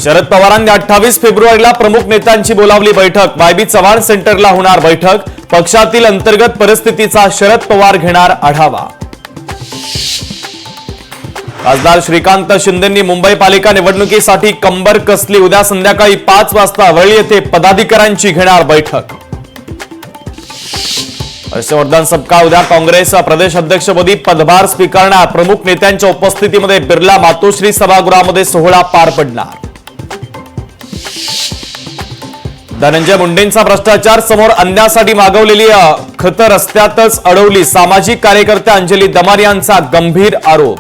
शरद पवारांनी 28 फेब्रुवारीला प्रमुख नेत्यांची बोलावली बैठक। वायबी चव्हाण सेंटरला होणार बैठक। पक्षातील अंतर्गत परिस्थितीचा शरद पवार घेणार आढावा। खासदार श्रीकांत शिंदेंनी मुंबई पालिका निवडणुकीसाठी कंबर कसली। उद्या संध्याकाळी 5 वाजता वरळी येथे पदाधिकाऱ्यांची घेणार बैठक। हर्षवर्धन सपकाळ उद्या काँग्रेस प्रदेश अध्यक्षपदी पदभार स्वीकारणार। प्रमुख नेत्यांच्या उपस्थितीमध्ये बिर्ला मातोश्री सभागृहामध्ये सोहळा पार पडणार। धनंजय मुंडेंचा भ्रष्टाचार समोर आणण्यासाठी मागवलेली खतं रस्त्यातच अडवली। सामाजिक कार्यकर्त्या अंजली दमार यांचा गंभीर आरोप।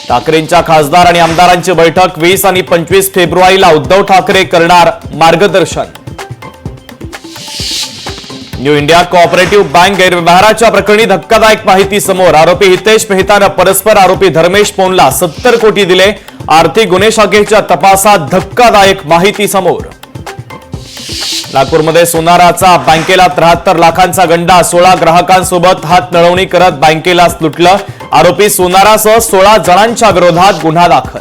ठाकरेंच्या खासदार आणि आमदारांची बैठक 20 आणि 25 फेब्रुवारीला उद्धव ठाकरे करणार मार्गदर्शन। न्यू इंडिया कोऑपरेटिव्ह बँक गैरव्यवहाराच्या प्रकरणी धक्कादायक माहिती समोर। आरोपी हितेश मेहतानं परस्पर आरोपी धर्मेश पोनला 70 कोटी दिले। आर्थिक गुन्हे शाखेच्या तपासात धक्कादायक माहिती समोर। नागपूरमध्ये सोनाराचा बँकेला 73 लाखांचा गंडा। 16 ग्राहकांसोबत हातमिळवणी करत बँकेलाच लुटलं। आरोपी सोनारासह 16 जणांच्या विरोधात गुन्हा दाखल।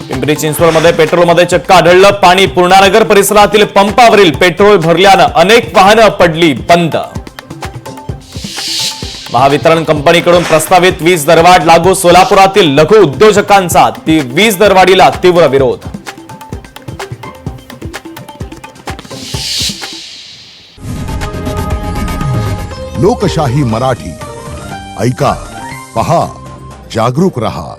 पिंपरी चिंचवडमध्ये पेट्रोलमध्ये चक्क आढळलं पाणी। पूर्णानगर परिसरातील पंपावरील पेट्रोल भरल्यानं अनेक वाहनं पडली बंद। महावितरण कंपनीकडून प्रस्तावित वीज दरवाढ लागू। सोलापुरातील लघु उद्योजकांचा वीज दरवाढीला तीव्र विरोध। लोकशाही मराठी ऐका, पहा, जागरूक रहा।